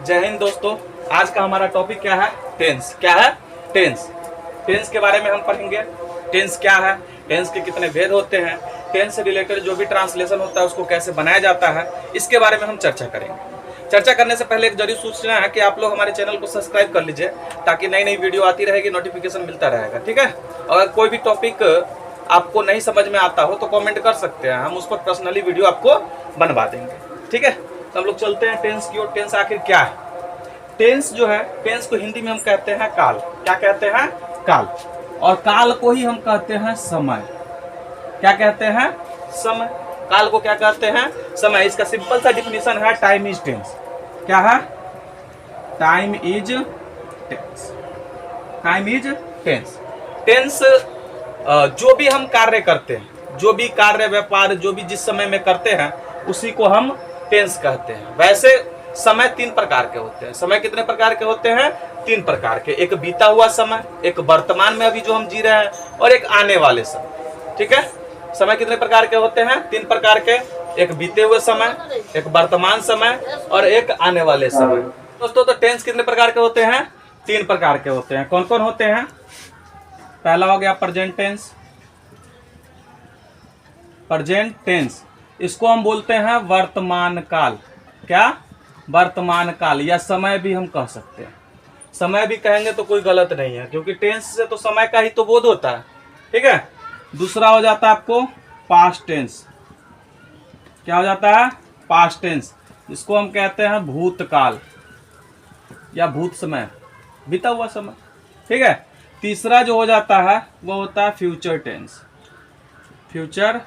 जय हिंद दोस्तों। आज का हमारा टॉपिक क्या है? टेंस। क्या है? टेंस। टेंस के बारे में हम पढ़ेंगे। टेंस क्या है, टेंस के कितने भेद होते हैं, टेंस से रिलेटेड जो भी ट्रांसलेशन होता है उसको कैसे बनाया जाता है, इसके बारे में हम चर्चा करेंगे। चर्चा करने से पहले एक जरूरी सूचना है कि आप लोग हमारे चैनल को सब्सक्राइब कर लीजिए ताकि नई नई वीडियो आती रहेगी, नोटिफिकेशन मिलता रहेगा। ठीक है। और कोई भी टॉपिक आपको नहीं समझ में आता हो तो कमेंट कर सकते हैं, हम उस पर पर्सनली वीडियो आपको बनवा देंगे। ठीक है। तो हम लोग चलते हैं टेंस की ओर। टेंस आखिर क्या है? टेंस जो है, टेंस को हिंदी में हम कहते हैं काल। क्या कहते हैं? काल। और काल को ही हम कहते हैं समय। क्या कहते हैं? समय। काल को क्या कहते हैं? समय। इसका सिंपल सा डिफिनीशन है टाइम इज टेंस। क्या है? Time is tense. Time is tense. Tense जो भी हम कार्य करते हैं, जो भी कार्य व्यापार जो भी जिस समय में करते हैं उसी को हम टेंस कहते हैं। वैसे समय तीन प्रकार के होते हैं। समय कितने प्रकार के होते हैं? तीन प्रकार के। एक बीता हुआ समय, एक वर्तमान में अभी जो हम जी रहे हैं, और एक आने वाले समय। ठीक है। समय कितने प्रकार के होते हैं? तीन प्रकार के। एक बीते हुए समय, एक वर्तमान समय और एक आने वाले समय। दोस्तों तो टेंस कितने प्रकार के होते हैं? तीन प्रकार के होते हैं। कौन कौन होते हैं? पहला हो गया प्रेजेंट टेंस। प्रेजेंट टेंस इसको हम बोलते हैं वर्तमान काल। क्या? वर्तमान काल, या समय भी हम कह सकते हैं। समय भी कहेंगे तो कोई गलत नहीं है, क्योंकि टेंस से तो समय का ही तो बोध होता है। ठीक है। दूसरा हो जाता है आपको पास्ट टेंस। क्या हो जाता है? Past tense. इसको हम कहते हैं भूतकाल या भूत समय, बीता हुआ समय। ठीक है। तीसरा जो हो जाता है वो होता है फ्यूचर टेंस। फ्यूचर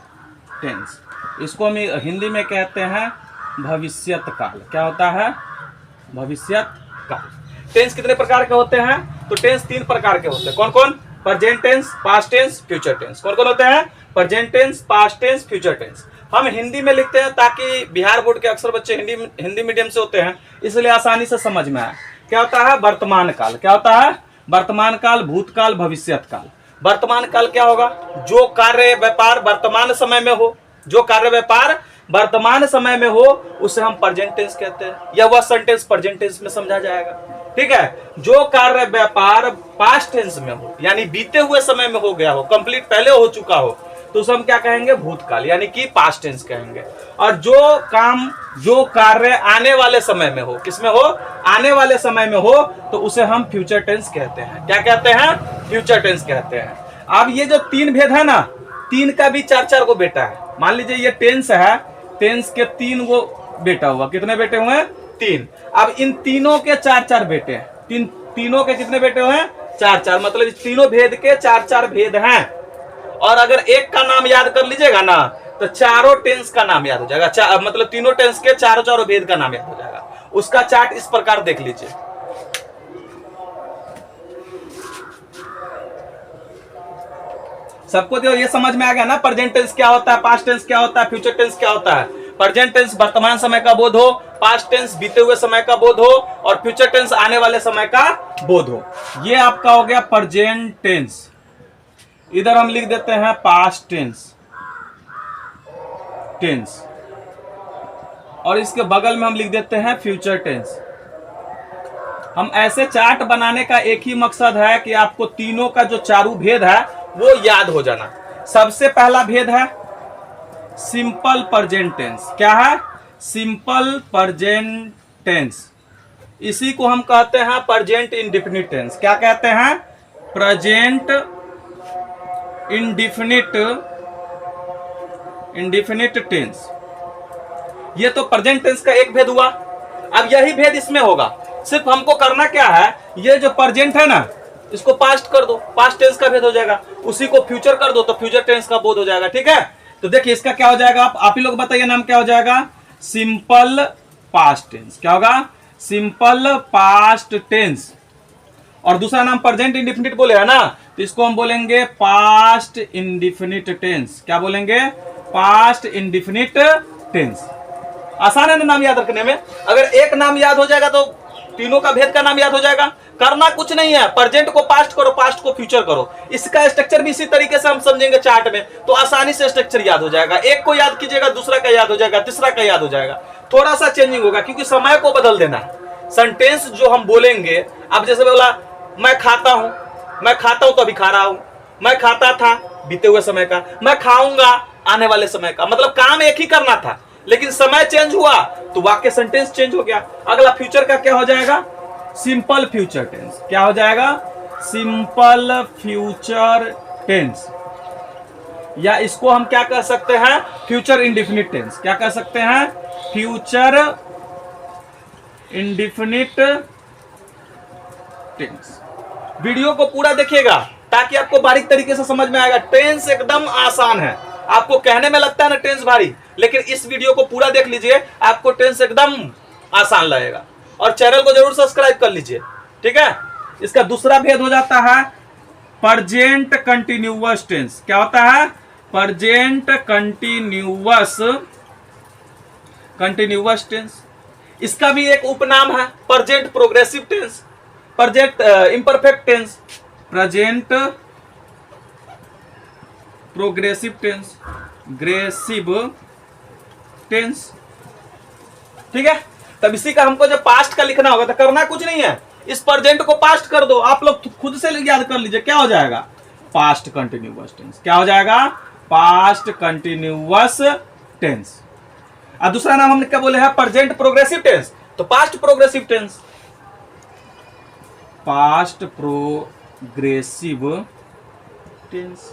टेंस इसको हम हिंदी में कहते हैं भविष्यत काल। क्या होता है? भविष्यत काल। टेंस कितने प्रकार के होते हैं? तो टेंस तीन प्रकार के होते हैं। कौन कौन? Present tense, past tense, future tense. कौन कौन होते हैं? Present tense, past tense, future tense. हम हिंदी में लिखते हैं ताकि बिहार बोर्ड के अक्सर बच्चे हिंदी मीडियम से होते हैं, इसलिए आसानी से समझ में आए। क्या होता है? वर्तमान काल। क्या होता है? वर्तमान काल, भूतकाल, भविष्यत काल। वर्तमान काल क्या होगा? जो कार्य व्यापार वर्तमान समय में हो, जो कार्य व्यापार वर्तमान समय में हो उसे हम प्रेजेंट टेंस कहते हैं, या वह सेंटेंस प्रेजेंट टेंस में समझा जाएगा। ठीक है। जो कार्य व्यापार पास्ट टेंस में हो, यानी बीते हुए समय में हो गया हो, कंप्लीट पहले हो चुका हो, तो उसे हम क्या कहेंगे? भूतकाल, यानी कि पास्ट टेंस कहेंगे। और जो काम जो कार्य आने वाले समय में हो, किसमें हो? आने वाले समय में हो, तो उसे हम फ्यूचर टेंस कहते हैं। क्या कहते हैं? फ्यूचर टेंस कहते हैं। अब ये जो तीन भेद है ना, तीन का भी चार चार को बेटा है। मान लीजिए ये टेंस है, टेंस के तीन को बेटा हुआ। कितने बेटे हुए? तीन। अब इन तीनों के चार चार बेटे हैं। तीनों के कितने बेटे हुए? चार चार। मतलब इस तीनों भेद के चार चार भेद हैं। और अगर एक का नाम याद कर लीजिएगा ना तो चारों टेंस का नाम याद हो जाएगा। मतलब तीनों टेंस के चारों चारों भेद का नाम याद हो जाएगा। उसका चार्ट इस प्रकार देख लीजिए। सबको तो ये समझ में आ गया ना प्रेजेंट टेंस क्या होता है, पास्ट टेंस क्या होता है, फ्यूचर टेंस क्या होता है। प्रेजेंट टेंस वर्तमान समय का बोध हो, पास्ट टेंस बीते हुए समय का बोध हो, और फ्यूचर टेंस आने वाले समय का बोध हो। ये आपका हो गया प्रेजेंट टेंस। इधर हम लिख देते हैं पास्ट टेंस टेंस, और इसके बगल में हम लिख देते हैं फ्यूचर टेंस। हम ऐसे चार्ट बनाने का एक ही मकसद है कि आपको तीनों का जो चारों भेद है वो याद हो जाना। सबसे पहला भेद है सिंपल प्रेजेंट टेंस। क्या है? Simple present tense. इसी को हम कहते हैं प्रेजेंट इंडेफिनिट टेंस। क्या कहते हैं? Present indefinite tense. ये तो प्रेजेंट टेंस का एक भेद हुआ। अब यही भेद इसमें होगा। सिर्फ हमको करना क्या है, ये जो प्रेजेंट है ना इसको पास्ट कर दो, पास्ट टेंस का भेद हो जाएगा। उसी को फ्यूचर कर दो तो फ्यूचर टेंस का बोध हो जाएगा। ठीक है। तो देखिए इसका क्या हो जाएगा, आप ही लोग बताइए नाम क्या हो जाएगा? Simple past tense. क्या होगा? Simple past tense. और दूसरा नाम प्रेजेंट इंडेफिनिट बोले है ना, तो इसको हम बोलेंगे पास्ट इंडेफिनिट टेंस। क्या बोलेंगे? Past indefinite tense. आसान है ना नाम याद रखने में। अगर एक नाम याद हो जाएगा तो तीनों का भेद का नाम याद हो जाएगा। करना कुछ नहीं है, प्रेजेंट को पास्ट करो, पास्ट को फ्यूचर करो। इसका स्ट्रक्चर भी इसी तरीके से हम समझेंगे चार्ट में, तो आसानी से स्ट्रक्चर याद हो जाएगा। एक को याद कीजिएगा, दूसरा का याद हो जाएगा, तीसरा का याद हो जाएगा। थोड़ा सा चेंजिंग होगा क्योंकि समय को बदल देना है। सेंटेंस जो हम बोलेंगे, अब जैसे बोला मैं खाता हूं तो अभी खा रहा हूं, मैं खाता था बीते हुए समय का, मैं खाऊंगा आने वाले समय का, मतलब काम एक ही करना था लेकिन समय चेंज हुआ तो वाक्य सेंटेंस चेंज हो गया। अगला फ्यूचर का क्या हो जाएगा? Simple future tense. क्या हो जाएगा? सिंपल फ्यूचर टेंस, या इसको हम क्या कह सकते हैं? Future indefinite tense. क्या कह सकते हैं? Future indefinite tense. वीडियो को पूरा देखिएगा ताकि आपको बारीक तरीके से समझ में आएगा। टेंस एकदम आसान है, आपको कहने में लगता है ना टेंस भारी, लेकिन इस वीडियो को पूरा देख लीजिए, आपको टेंस एकदम आसान लगेगा। और चैनल को जरूर सब्सक्राइब कर लीजिए, ठीक है। इसका दूसरा भेद हो जाता है प्रेजेंट कंटिन्यूअस टेंस। क्या होता है? Present continuous tense. इसका भी एक उपनाम है present progressive tense, present imperfect tense, present progressive tense, gressive tense, ठीक है। तब इसी का हमको जब पास्ट का लिखना होगा तो करना कुछ नहीं है, इस प्रेजेंट को पास्ट कर दो। आप लोग खुद से याद कर लीजिए, क्या हो जाएगा? Past continuous tense. क्या हो जाएगा? Past continuous tense. और दूसरा नाम हमने क्या बोले हैं? प्रेजेंट प्रोग्रेसिव टेंस, तो past progressive tense, past progressive tense.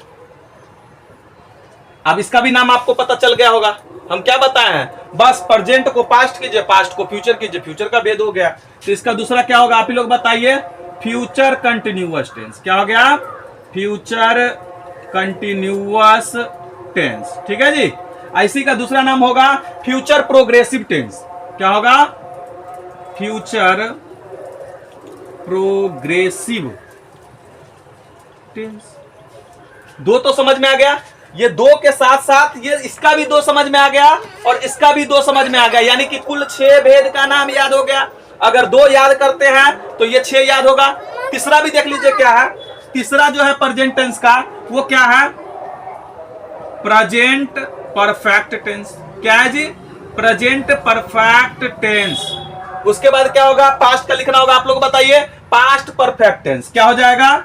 अब इसका भी नाम आपको पता चल गया होगा। हम क्या बताए हैं? बस प्रेजेंट को पास्ट कीजिए, पास्ट को फ्यूचर कीजिए, फ्यूचर का भेद हो गया। तो इसका दूसरा क्या होगा? आप ही लोग बताइए। Future continuous tense. क्या हो गया? फ्यूचर कंटिन्यूअस टेंस, ठीक है जी। इसी का दूसरा नाम होगा फ्यूचर प्रोग्रेसिव टेंस। क्या होगा? Future progressive tense. दो तो समझ में आ गया, ये दो के साथ साथ ये इसका भी दो समझ में आ गया और इसका भी दो समझ में आ गया, यानी कि कुल 6 भेद का नाम याद हो गया। अगर 2 याद करते हैं तो ये 6 याद होगा। तीसरा भी देख लीजिए क्या है। तीसरा जो है प्रेजेंट टेंस का, वो क्या है? Present perfect tense. क्या है जी? Present perfect tense. उसके बाद क्या होगा? पास्ट का लिखना होगा। आप लोग बताइए। Past perfect tense. क्या हो जाएगा?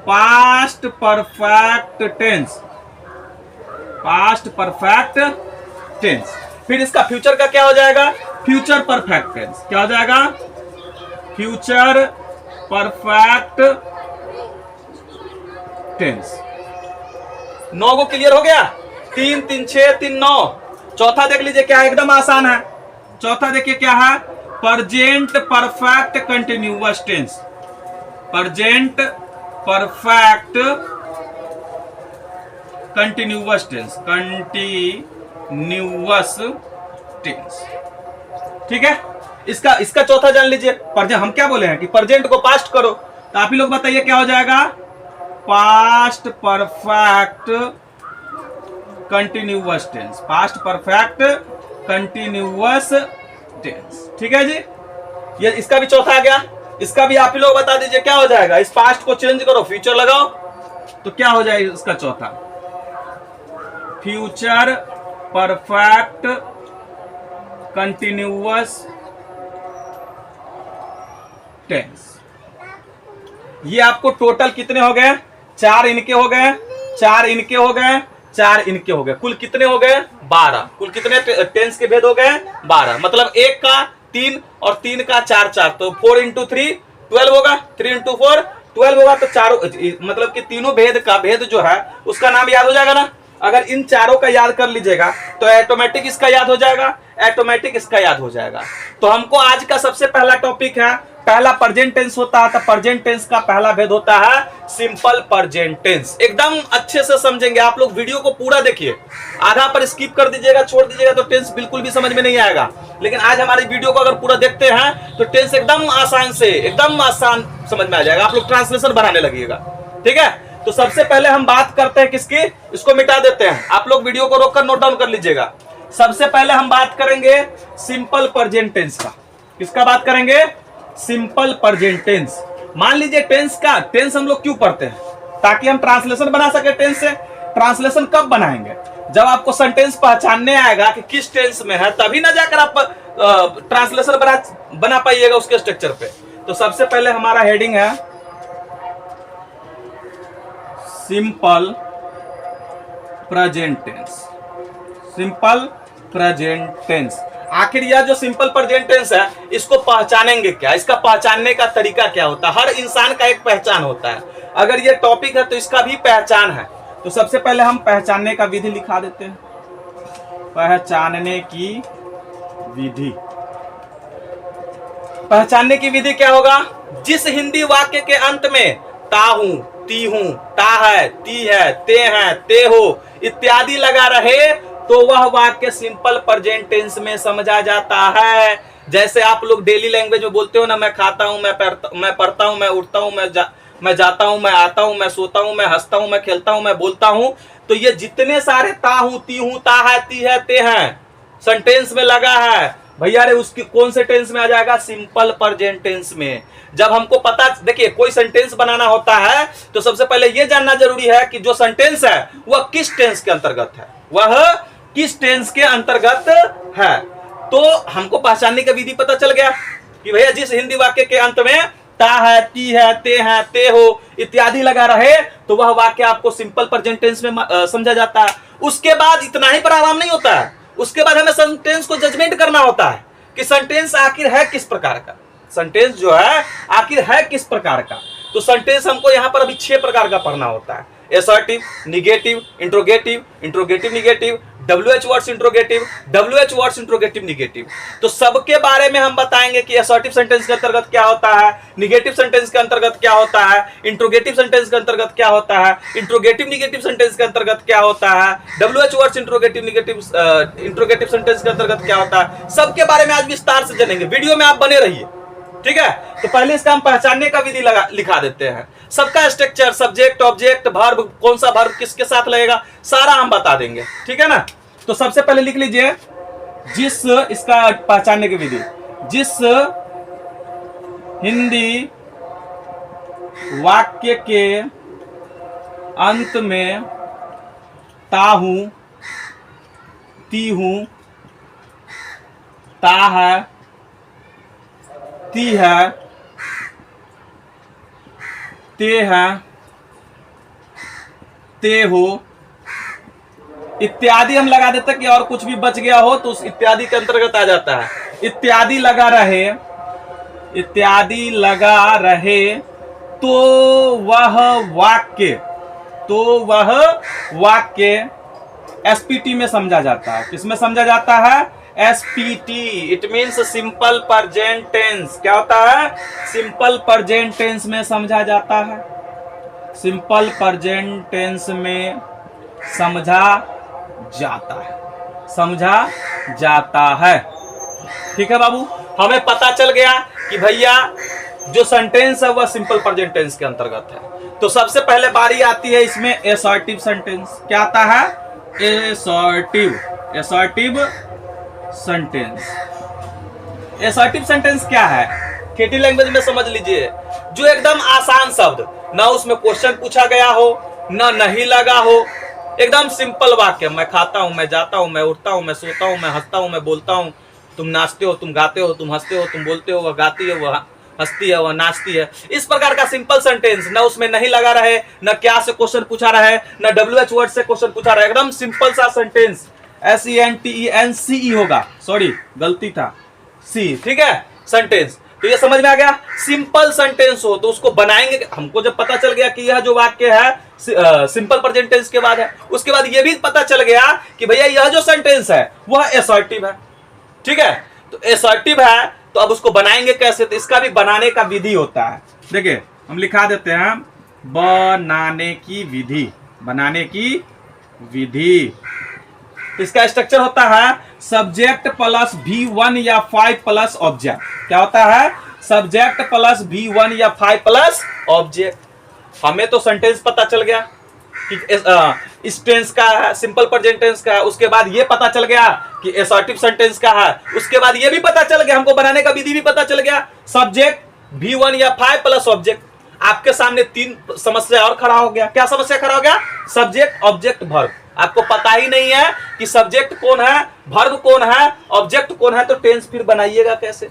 Past perfect tense, past perfect tense. फिर इसका फ्यूचर का क्या हो जाएगा? Future perfect tense. क्या हो जाएगा? Future perfect tense. 9 को क्लियर हो गया? 3 3 6 3 9। चौथा देख लीजिए क्या है, एकदम आसान है। चौथा देखिए क्या है? Present perfect continuous tense, present perfect continuous tense, continuous tense, ठीक है। इसका चौथा जान लीजिए। हम क्या बोले हैं कि प्रेजेंट को पास्ट करो, तो आप ही लोग बताइए क्या हो जाएगा? Past perfect continuous tense, past perfect continuous tense, ठीक है जी। ये इसका भी चौथा आ गया। इसका भी आप ही लोग बता दीजिए क्या हो जाएगा? इस पास्ट को चेंज करो, फ्यूचर लगाओ, तो क्या हो जाएगा इसका चौथा? Future perfect continuous tense. ये आपको टोटल कितने हो गए? 4 इनके हो गए, 4 इनके हो गए, 4 इनके हो गए, कुल कितने हो गए? 12। कुल कितने टेंस के भेद हो गए? 12। मतलब 1 का 3 और 3 का 4 4, तो 4 इंटू 3 12 होगा, 3 इंटू 4 12 होगा। तो चारों मतलब कि तीनों भेद का भेद जो है उसका नाम याद हो जाएगा ना। अगर इन चारों का याद कर लीजिएगा तो ऑटोमेटिक इसका याद हो जाएगा, ऑटोमेटिक इसका याद हो जाएगा। तो हमको आज का सबसे पहला टॉपिक है, पहला प्रेजेंट टेंस होता है, तो प्रेजेंट टेंस का पहला भेद होता है सिंपल प्रेजेंट टेंस। एकदम अच्छे से समझेंगे आप लोग, वीडियो को पूरा देखिए। आधा पर स्किप कर दीजिएगा, छोड़ दीजिएगा तो टेंस बिल्कुल भी समझ में नहीं आएगा। लेकिन आज हमारी वीडियो को अगर पूरा देखते हैं तो टेंस एकदम आसान से, एकदम आसान समझ में आ जाएगा। आप लोग ट्रांसलेशन बनाने लगिएगा, ठीक है। तो सबसे पहले हम बात करते हैं किसकी? इसको मिटा देते हैं, आप लोग वीडियो को रोककर नोट डाउन कर लीजिएगा। सबसे पहले हम बात करेंगे सिंपल प्रेजेंट टेंस का। किसका बात करेंगे? Simple present tense. मान लीजिए टेंस का, टेंस हम लोग क्यों पढ़ते हैं? ताकि हम ट्रांसलेशन बना सके टेंस से। ट्रांसलेशन कब बनाएंगे? जब आपको सेंटेंस पहचानने आएगा कि किस टेंस में है, तभी ना जाकर आप ट्रांसलेशन बना पाइएगा उसके स्ट्रक्चर पे। तो सबसे पहले हमारा हेडिंग है simple present tense. Simple present tense, आखिर यह जो सिंपल प्रेजेंट टेंस है इसको पहचानेंगे क्या, इसका पहचानने का तरीका क्या होता है। हर इंसान का एक पहचान होता है, अगर ये टॉपिक है तो इसका भी पहचान है। तो सबसे पहले हम पहचानने का विधि लिखा देते हैं। पहचानने की विधि, पहचानने की विधि क्या होगा, जिस हिंदी वाक्य के अंत में ता हूं, ती हूं, ता है, ती है, ते हैं, ते हो इत्यादि लगा रहे तो वह वाक्य सिंपल प्रेजेंट टेंस में समझा जाता है। जैसे आप लोग डेली लैंग्वेज में बोलते हो ना, मैं खाता हूं, मैं पढ़ता हूं, मैं उठता हूं, मैं जाता हूं, मैं आता हूं, मैं सोता हूं, मैं हंसता हूं, मैं खेलता हूं, मैं बोलता हूं। तो ये जितने सारे ता हूं, ती हूं, ता है, ती है, ते हैं सेंटेंस में लगा है भैया रे, उसकी कौन से टेंस में आ जाएगा, सिंपल प्रेजेंट टेंस में। जब हमको पता, देखिए कोई सेंटेंस बनाना होता है तो सबसे पहले यह जानना जरूरी है कि जो सेंटेंस है वह किस टेंस के अंतर्गत है, वह किस टेंस के अंतर्गत है। तो हमको पहचानने का विधि पता चल गया कि भैया जिस हिंदी वाक्य के अंत में ता है, ती है, ते हो इत्यादि लगा रहे तो वह वाक्य आपको सिंपल प्रेजेंट टेंस में समझा जाता है। उसके बाद इतना ही पर आराम नहीं होता है, उसके बाद हमें सेंटेंस को जजमेंट करना होता है कि सेंटेंस आखिर है किस प्रकार का, सेंटेंस जो है आखिर है किस प्रकार का। तो सेंटेंस हमको यहाँ पर अभी 6 प्रकार का पढ़ना होता है, assertive, negative, interrogative, interrogative negative, WH words interrogative, WH words interrogative negative. तो सबके बारे में हम बताएंगे कि असर्टिव सेंटेंस के अंतर्गत क्या होता है, निगेटिव सेंटेंस के अंतर्गत क्या होता है, इंट्रोगेटिव सेंटेंस के अंतर्गत क्या होता है, इंट्रोगेटिव निगेटिव सेंटेंस के अंतर्गत क्या होता है, WH words interrogative negative interrogative sentence के अंतर्गत क्या होता है, सबके बारे में आज विस्तार से जानेंगे। वीडियो में आप बने रहिए, ठीक है। तो पहले इसका हम पहचानने का विधि लिखा देते हैं। सबका स्ट्रक्चर, सब्जेक्ट, ऑब्जेक्ट, वर्ब, कौन सा वर्ब किसके साथ लगेगा, सारा हम बता देंगे, ठीक है ना। तो सबसे पहले लिख लीजिए, जिस, इसका पहचानने की विधि, जिस हिंदी वाक्य के अंत में ता हूं, ती हूं, ता है, ती है, ते है, ते हो इत्यादि हम लगा देते कि और कुछ भी बच गया हो तो उस इत्यादि के अंतर्गत आ जाता है। इत्यादि लगा रहे, इत्यादि लगा रहे तो वह वाक्य, तो वह वाक्य SPT में समझा जाता है। किसमें समझा जाता है, SPT, it means simple present tense. क्या होता है, सिंपल प्रेजेंट टेंस में समझा जाता है, सिंपल प्रेजेंट टेंस में समझा जाता है, समझा जाता है। ठीक है बाबू, हमें पता चल गया कि भैया जो सेंटेंस है वह सिंपल प्रेजेंट टेंस के अंतर्गत है। तो सबसे पहले बारी आती है इसमें असर्टिव सेंटेंस। क्या आता है, assertive, assertive sentence. Assertive sentence क्या है, खेती लैंग्वेज में समझ लीजिए, जो एकदम आसान शब्द, ना उसमें क्वेश्चन पूछा गया हो, ना नहीं लगा हो, एकदम सिंपल वाक्य, मैं खाता हूं, मैं जाता हूं, मैं उठता हूं, मैं सोता हूं, मैं हंसता हूं, मैं बोलता हूं, तुम नाचते हो, तुम गाते हो, तुम हंसते हो, तुम बोलते हो, वह गाती है, वह हंसती है, वह नाचती है। इस प्रकार का सिंपल सेंटेंस, ना उसमें नहीं लगा रहे, ना क्या से क्वेश्चन पूछा रहे, ना WH वर्ड से क्वेश्चन पूछा रहे, एकदम सिंपल सा सेंटेंस। SENTENCE होगा, सॉरी गलती था, सी, ठीक है, सेंटेंस। तो ये समझ में आ गया, सिंपल सेंटेंस हो तो उसको बनाएंगे। हमको जब पता चल गया कि यह जो वाक्य है सिंपल प्रेजेंट टेंस के बाद है, उसके बाद ये भी पता चल गया कि भैया यह जो सेंटेंस है वह असर्टिव है, ठीक है। तो असर्टिव है तो अब उसको बनाएंगे कैसे, तो इसका भी बनाने का विधि होता है। देखिए हम लिखा देते हैं, बनाने की विधि, बनाने की विधि। इसका स्ट्रक्चर होता है सब्जेक्ट प्लस V1 या 5 प्लस ऑब्जेक्ट। क्या होता है, सब्जेक्ट प्लस V1 या 5 प्लस ऑब्जेक्ट। हमें तो सेंटेंस पता चल गया कि इस टेंस का है, सिंपल प्रेजेंट टेंस का है। उसके बाद ये पता चल गया कि असर्टिव सेंटेंस का है। उसके बाद ये भी पता चल गया, हमको बनाने का विधि भी पता चल गया, सब्जेक्ट V1 या 5 प्लस ऑब्जेक्ट। आपके सामने 3 समस्या और खड़ा हो गया। क्या समस्या खड़ा हो गया, सब्जेक्ट, ऑब्जेक्ट, वर्ब। आपको पता ही नहीं है कि सब्जेक्ट कौन है, वर्ब कौन है, ऑब्जेक्ट कौन है, तो टेंस फिर बनाइएगा कैसे।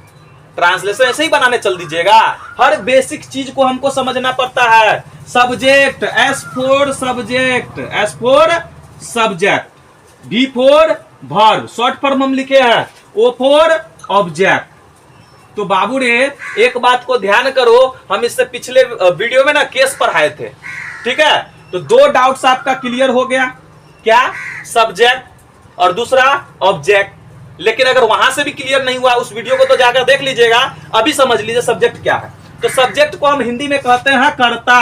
ट्रांसलेशन ऐसे ही बनाने चल दीजिएगा। हर बेसिक चीज को हमको समझना पड़ता है। Subject, S for subject, S for subject, B for verb, short form हम लिखे हैं, ओ फॉर ऑब्जेक्ट। तो बाबू रे एक बात को ध्यान करो, हम इससे पिछले वीडियो में ना केस पढ़ाए थे, ठीक है। तो दो डाउट्स आपका क्लियर हो गया, क्या? सब्जेक्ट और दूसरा ऑब्जेक्ट। लेकिन अगर वहां से भी क्लियर नहीं हुआ, उस वीडियो को तो जाकर देख लीजिएगा। अभी समझ लीजिए सब्जेक्ट क्या है। तो सब्जेक्ट को हम हिंदी में कहते हैं कर्ता।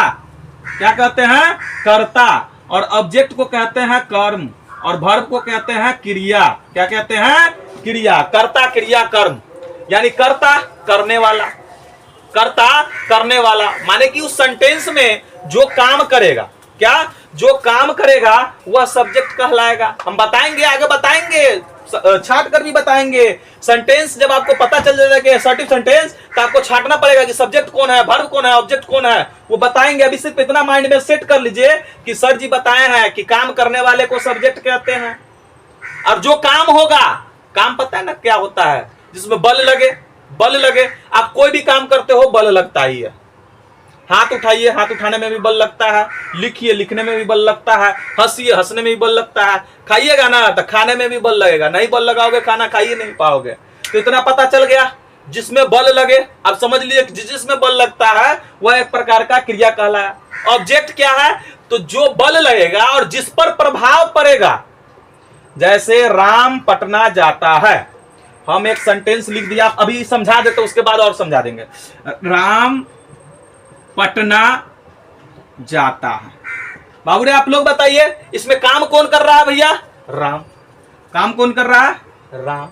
क्या कहते हैं? कर्ता। और ऑब्जेक्ट को कहते हैं कर्म, और वर्ब को कहते हैं क्रिया। क्या कहते हैं? क्रिया। कर्ता, क्रिया, कर्म, यानी कर्ता करने वाला, कर्ता करने वाला, माने कि उस सेंटेंस में जो काम करेगा, क्या? जो काम करेगा वह सब्जेक्ट कहलाएगा। हम बताएंगे, आगे बताएंगे, छाट कर भी बताएंगे। सेंटेंस जब आपको पता चल जाएगा कि असर्टिव सेंटेंस, तो आपको छाटना पड़ेगा कि सब्जेक्ट कौन है, वर्ब कौन है, ऑब्जेक्ट कौन है, वो बताएंगे। अभी सिर्फ इतना माइंड में सेट कर लीजिए कि सर जी बताए हैं कि काम करने वाले को सब्जेक्ट कहते हैं। और जो काम होगा, काम पता है ना क्या होता है? जिसमें बल लगे, बल लगे। आप कोई भी काम करते हो बल लगता ही है। हाथ उठाइए, हाथ उठाने में भी बल लगता है। लिखिए, लिखने में भी बल लगता है। हंसिए, हंसने में भी बल लगता है। खाइएगा ना तो खाने में भी बल लगेगा। नहीं बल लगाओगे खाना खा ही नहीं पाओगे। तो इतना पता चल गया, जिसमें बल लगे। अब समझ लीजिए जिसमें बल लगता है वह एक प्रकार का क्रिया कहलाया। ऑब्जेक्ट क्या है? तो जो बल लगेगा और जिस पर प्रभाव पड़ेगा। जैसे राम पटना जाता है, हम एक सेंटेंस लिख दिया, अभी समझा देते, उसके बाद और समझा देंगे। राम पटना जाता है। बाबू रे आप लोग बताइए, इसमें काम कौन कर रहा है भैया? राम। काम कौन कर रहा है? राम।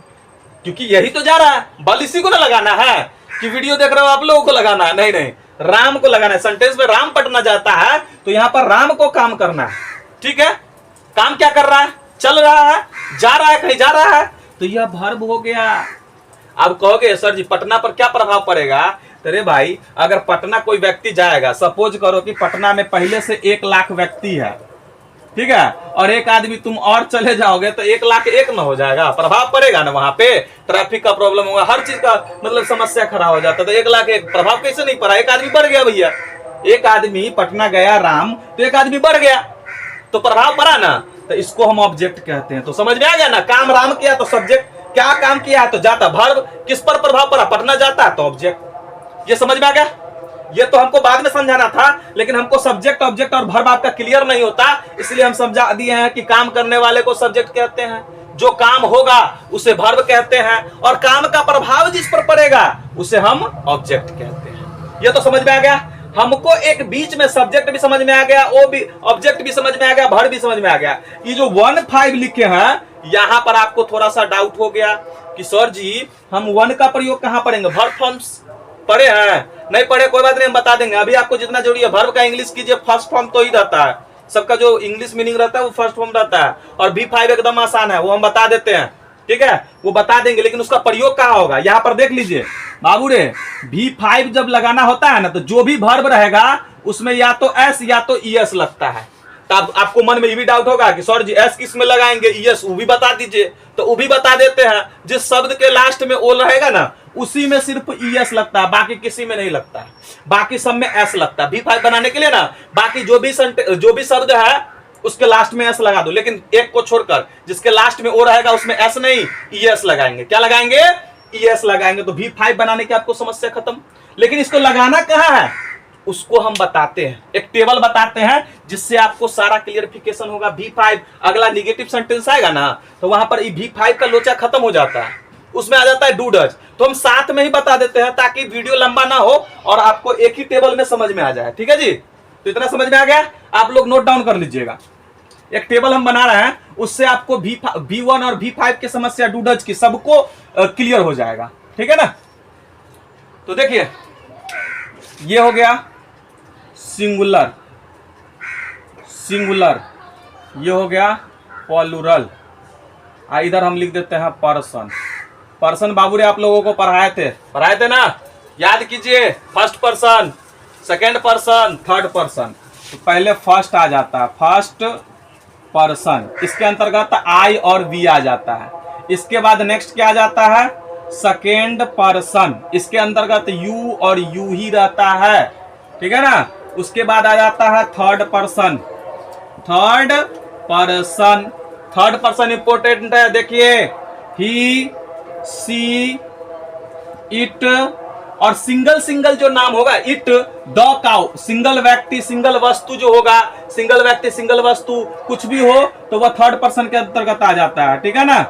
क्योंकि यही तो जा रहा है, बल इसी को ना लगाना है कि वीडियो देख रहे हो आप लोगों को लगाना है। नहीं नहीं, राम को लगाना है। सेंटेंस में राम पटना जाता है, तो यहां पर राम को काम करना है, ठीक है। काम क्या कर रहा है? चल रहा है, जा रहा है, कहीं जा रहा है, तो यह वर्ब हो गया। अब कहोगे सर जी पटना पर क्या प्रभाव पड़ेगा? अरे भाई, अगर पटना कोई व्यक्ति जाएगा, सपोज करो कि पटना में पहले से 1 लाख व्यक्ति है, ठीक है, और एक आदमी तुम और चले जाओगे तो 1 लाख 1 न हो जाएगा? प्रभाव पड़ेगा ना, वहां पे ट्रैफिक का प्रॉब्लम होगा, हर चीज का मतलब समस्या खड़ा हो जाता। तो 1 लाख 1 प्रभाव कैसे नहीं पड़ा? एक आदमी बढ़ गया भैया। एक आदमी पटना गया राम, तो एक आदमी बढ़ गया, तो प्रभाव पड़ा ना। तो इसको हम ऑब्जेक्ट कहते हैं। तो समझ में आ गया ना, काम राम किया तो सब्जेक्ट, क्या काम किया है तो जाता। वर्ब किस पर प्रभाव पड़ा? पटना जाता तो ऑब्जेक्ट। ये समझ में आ गया? ये तो हमको बाद में समझाना था, लेकिन हमको सब्जेक्ट, ऑब्जेक्ट और वर्ब आपका क्लियर नहीं होता, इसलिए हम समझा दिए हैं कि काम करने वाले को सब्जेक्ट कहते हैं, जो काम होगा उसे वर्ब कहते हैं, और काम का प्रभाव जिस पर पड़ेगा उसे हम ऑब्जेक्ट कहते हैं। ये तो समझ में आ गया। हमको एक बीच में सब्जेक्ट भी समझ में आ गया, वो भी ऑब्जेक्ट भी समझ में आ गया, वर्ब भी समझ में आ गया। ये जो 1-5 लिखे हैं, यहां पर आपको थोड़ा सा डाउट हो गया कि सर जी हम 1 का प्रयोग कहां पढ़ेंगे? वर्ब फॉर्म्स पढ़े हैं? नहीं पढ़े, कोई बात नहीं, हम बता देंगे। अभी आपको जितना जरूरी है, वर्ब का इंग्लिश कीजिए, फर्स्ट फॉर्म तो ही रहता है, सबका जो इंग्लिश मीनिंग रहता है वो फर्स्ट फॉर्म रहता है। और V5 एकदम आसान है, वो हम बता देते हैं, ठीक है, वो बता देंगे। लेकिन उसका प्रयोग कहां होगा? यहां पर देख लीजिए बाबू रे, V5 जब लगाना होता है ना, तो जो भी वर्ब रहेगा उसमें या तो S या तो ES लगता है। तब आपको मन में ये भी डाउट होगा कि सर जी S किस में लगाएंगे, ES, वो भी बता दीजिए। तो वो भी बता देते हैं, जिस शब्द के लास्ट में ओ रहेगा ना, उसी में सिर्फ ES लगता है, बाकी किसी में नहीं लगता है। बाकी सब में S लगता है। V5 बनाने के लिए ना, बाकी जो भी शब्द है उसके लास्ट में S लगा दो, लेकिन एक को छोड़कर जिसके लास्ट में ओ रहेगा उसमें S नहीं, ES लगाएंगे। क्या लगाएंगे? ES लगाएंगे। तो V5 बनाने की आपको समस्या खत्म। लेकिन इसको लगाना कहाँ है उसको हम बताते हैं, एक टेबल बताते हैं, जिससे आपको सारा क्लियरिफिकेशन होगा। V5 अगला निगेटिव सेंटेंस आएगा ना, तो वहां पर V5 का लोचा खत्म हो जाता है, उसमें आ जाता है डू डज। तो हम साथ में ही बता देते हैं ताकि वीडियो लंबा ना हो और आपको एक ही टेबल में समझ में आ जाए, ठीक है जी। तो इतना समझ में आ गया? आप लोग नोट डाउन कर लीजिएगा। एक टेबल हम बना रहे हैं, उससे आपको V1 और V5 की समस्या, डू डज की, सबको क्लियर हो जाएगा, ठीक है ना। तो देखिए, ये हो गया सिंगुलर, सिंगुलर, ये हो गया प्लूरल। इधर हम लिख देते हैं पर्सन। पर्सन बाबू रे आप लोगों को पढ़ाए थे ना, याद कीजिए। First person, second person, third person. तो पहले फर्स्ट आ जाता है, फर्स्ट पर्सन, इसके अंतर्गत आई और वी आ जाता है। इसके बाद नेक्स्ट क्या आ जाता है? सेकेंड पर्सन, इसके अंतर्गत यू और यू ही रहता है, ठीक है ना। उसके बाद आ जाता है third person. Third person, third person important है, देखिए ही, सी, इट, और सिंगल सिंगल जो नाम होगा, इट, द काउ, सिंगल व्यक्ति सिंगल वस्तु जो होगा, सिंगल व्यक्ति सिंगल वस्तु कुछ भी हो तो वह थर्ड पर्सन के अंतर्गत आ जाता है, ठीक है ना।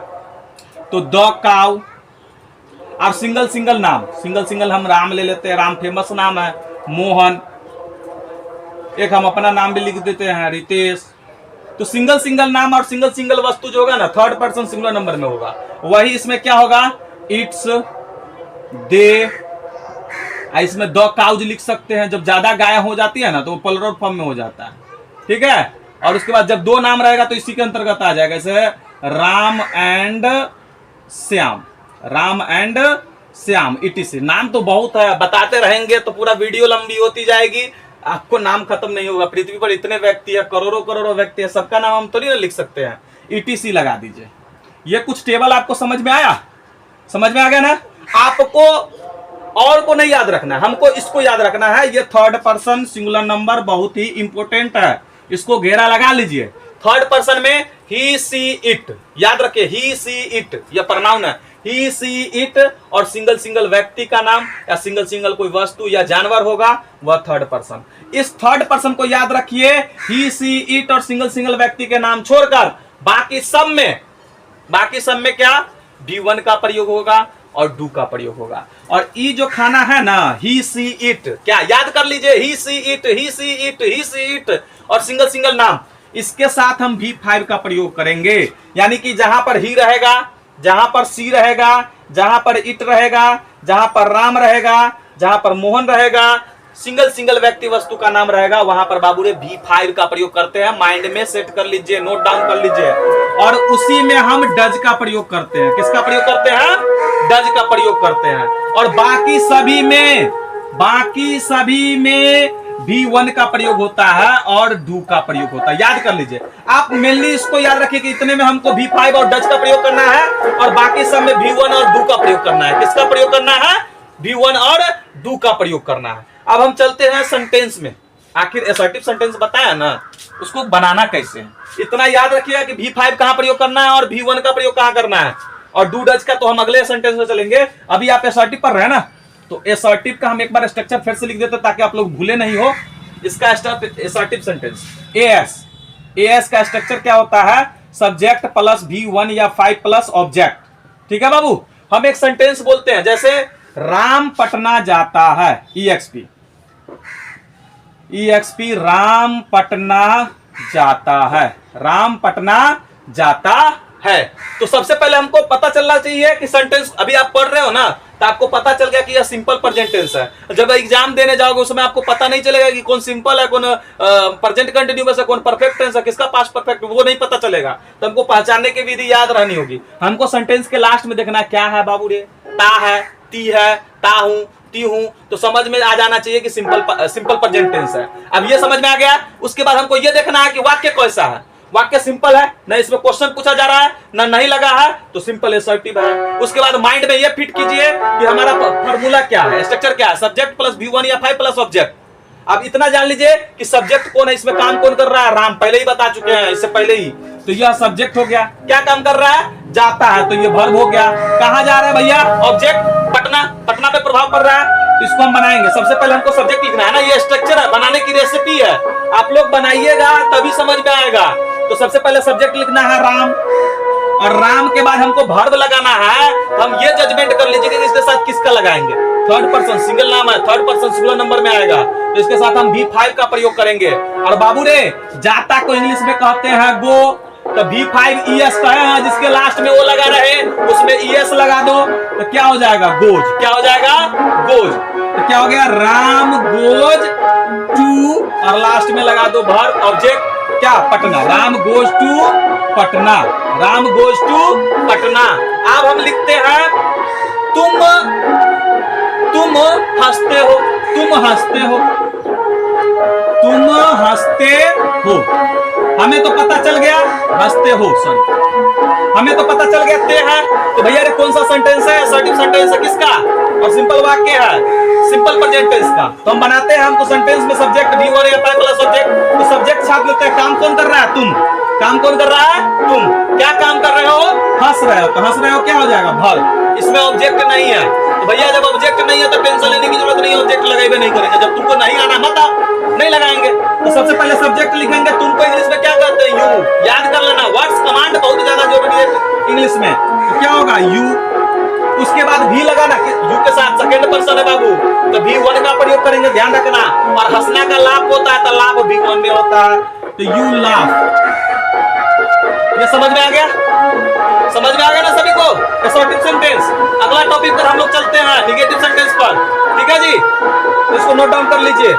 तो द काउ, और सिंगल सिंगल नाम, सिंगल सिंगल हम राम ले लेते हैं, राम फेमस नाम है, मोहन, एक हम अपना नाम भी लिख देते हैं रितेश। तो सिंगल सिंगल नाम और सिंगल सिंगल वस्तु जो होगा ना, थर्ड पर्सन सिंगुलर नंबर में होगा, वही इसमें क्या होगा, इट्स, दे, इसमें द काउज लिख सकते हैं, जब ज्यादा गाय हो जाती है ना तो वो प्लुरल फॉर्म में हो जाता है, ठीक है। और उसके बाद जब दो नाम रहेगा तो इसी के अंतर्गत आ जाएगा, जैसे Ram and Shyam, Ram and Shyam, etc.. नाम तो बहुत है, बताते रहेंगे तो पूरा वीडियो लंबी होती जाएगी, आपको नाम खत्म नहीं होगा। पृथ्वी पर इतने व्यक्ति है, करोड़ों करोड़ों व्यक्ति है, सबका नाम हम थोड़ी ना लिख सकते हैं, ईटीसी लगा दीजिए। ये कुछ टेबल आपको समझ में आया, समझ में आ गया ना। आपको और को नहीं याद रखना है, हमको इसको याद रखना है। ये थर्ड पर्सन सिंगुलर नंबर बहुत ही इंपॉर्टेंट है, इसको घेरा लगा लीजिए। थर्ड पर्सन में ही, सी, इट, याद रखिए, ही, सी, इट, यह प्रोनाउन है, ही, सी, इट, और सिंगल सिंगल व्यक्ति का नाम या सिंगल सिंगल कोई वस्तु या जानवर होगा वह थर्ड पर्सन। इस थर्ड पर्सन को याद रखिए, ही, सी, इट और सिंगल सिंगल व्यक्ति के नाम छोड़कर बाकी सब में क्या, V1 का प्रयोग होगा और डू का प्रयोग होगा। और ई जो खाना है ना, ही, सी, इट, क्या याद कर लीजिए, he, she, it, he, she, it, he, she, it और सिंगल सिंगल नाम, इसके साथ हम V5 का प्रयोग करेंगे। यानी कि जहां पर ही रहेगा, जहां पर सी रहेगा, जहां पर इट रहेगा, जहां पर राम रहेगा, जहां पर मोहन रहेगा, सिंगल सिंगल व्यक्ति वस्तु का नाम रहेगा, वहां पर बाबू रे V5 का प्रयोग करते हैं। माइंड में सेट कर लीजिए, नोट डाउन कर लीजिए। और उसी में हम डज का प्रयोग करते हैं। किसका प्रयोग करते हैं, डज का प्रयोग करते हैं। और बाकी सभी में V1 का प्रयोग होता है और डू का प्रयोग होता है, याद कर लीजिए। आप मेनली इसको याद रखिए कि इतने में हमको V5 और डज का प्रयोग करना है और बाकी सब में V1 और डू का प्रयोग करना है। किसका प्रयोग करना है, V1 और डू का प्रयोग करना है। अब हम चलते हैं सेंटेंस में। आखिर असर्टिव सेंटेंस बताया ना, उसको बनाना कैसे है, इतना याद रखिएगा कि V5 कहां प्रयोग करना है और V1 का प्रयोग कहां करना है। और डू डज का तो हम अगले सेंटेंस में चलेंगे। अभी आप असर्टिव पढ़ रहे हैं ना, तो असर्टिव का हम एक बार स्ट्रक्चर फिर से लिख देते ताकि आप लोग भूले नहीं हो। इसका असर्टिव सेंटेंस एएस का स्ट्रक्चर क्या होता है, सब्जेक्ट प्लस V1 या 5 प्लस ऑब्जेक्ट, ठीक है बाबू। हम एक सेंटेंस बोलते हैं, जैसे राम पटना जाता है, EXP राम पटना जाता है, राम पटना जाता है। तो सबसे पहले हमको पता चलना चाहिए कि सेंटेंस अभी आप पढ़ रहे हो ना, तो आपको पता चल गया कि यह सिंपल प्रेजेंट टेंस है। जब एग्जाम देने जाओगे उसमें आपको पता नहीं चलेगा कि कौन सिंपल है, कौन प्रेजेंट कंटिन्यूअस है, कौन परफेक्ट टेंस है, किसका पास्ट परफेक्ट, वो नहीं पता चलेगा। तो हमको पहचानने की विधि याद रहनी होगी। हमको सेंटेंस के लास्ट में देखना क्या है बाबू रे, ता है, ती है, ता हूं, ती हूं, तो समझ में आ जाना चाहिए कि सिंपल प्रेजेंट टेंस है। अब ये समझ में आ गया। उसके बाद हमको ये देखना है कि वाक्य कैसा है। वाक्य सिंपल है, ना इसमें क्वेश्चन पूछा जा रहा है, ना नहीं लगा है, तो सिंपल असर्टिव है। उसके बाद माइंड में ये फिट कीजिए कि हमारा फॉर्मूला क्या है, स्ट्रक्चर क्या है, सब्जेक्ट प्लस V1 या 5 प्लस ऑब्जेक्ट। अब इतना जान लीजिए कि सब्जेक्ट कौन है, इसमें काम कौन कर रहा है, राम, पहले ही बता चुके हैं इससे पहले ही। तो यह सब्जेक्ट हो गया, क्या काम कर रहा है, जाता है, तो ये वर्ब हो गया। कहां जा रहा है भैया, ऑब्जेक्ट पटना, पटना पे प्रभाव पड़ रहा है, तो इसको हम बनाएंगे। सबसे पहले हमको सब्जेक्ट लिखना है ना, ये स्ट्रक्चर है, बनाने की रेसिपी है, आप लोग बनाइएगा तभी समझ में आएगा। तो सबसे पहले सब्जेक्ट लिखना है राम, और राम के बाद हमको वर्ब लगाना है। हम ये जजमेंट कर लीजिए कि इसके साथ किसका लगाएंगे, थर्ड पर्सन सिंगल नाम है, थर्ड पर्सन सिंगुलर नंबर में आएगा, तो इसके साथ हम V5 का प्रयोग करेंगे। और बाबू रे, जाता को इंग्लिश में कहते हैं गो, तो V5 ES का है, जिसके लास्ट में वो लगा रहे उसमें ES लगा दो, तो क्या हो जाएगा, गोज। क्या हो जाएगा, गोज। तो क्या हो गया, राम गोज टू, और लास्ट में लगा दो वर्ब, ऑब्जेक्ट क्या, Patna, Ram goes to Patna, Ram goes to Patna. अब हम लिखते हैं तुम हंसते हो, तुम हंसते हो, तुम हंसते हो। हमें तो पता चल गया हंसते हो, सॉरी हमें तो पता चल गया ते है, तो भैया ये कौन सा सेंटेंस है? असर्टिव सेंटेंस है किसका? और सिंपल वाक्य है, सिंपल प्रेजेंट टेंस का। तो हम बनाते हैं, हमको सेंटेंस में सब्जेक्ट भी और आता है प्लस सब्जेक्ट, तो सब्जेक्ट छाप लेते हैं। काम कौन कर रहा है? तुम। काम कौन कर रहा है? तुम। क्या काम कर रहे हो? हंस रहे हो। तो हंस रहे हो क्या हो जाएगा? भर। इसमें ऑब्जेक्ट नहीं है, तो भैया जब ऑब्जेक्ट नहीं है तो टेंशन लेने की जरूरत नहीं है, ऑब्जेक्ट लगाए नहीं करेंगे। जब तुमको नहीं आना मत आओ, नहीं लगाएंगे। तो सबसे पहले सब्जेक्ट लिखेंगे। तुमको इंग्लिश में क्या कहते हैं? यू। याद कर लेना, वर्ड्स कमांड बहुत ज्यादा जरूरी है इंग्लिश में। तो क्या होगा? यू। उसके बाद भी लगाना, यू के साथ सेकंड पर्सन है बाबू, तो भी वन का प्रयोग करेंगे, ध्यान रखना। और हंसना का लाभ होता है, तो लाभ भी वन में होता है, तो यू लाफ। ये समझ में आ गया? समझ में आ गया ना सभी को? Assertive sentence. अगला टॉपिक पर हम लोग चलते हैं, निगेटिव सेंटेंस पर। ठीक है जी, इसको नोट डाउन कर लीजिए।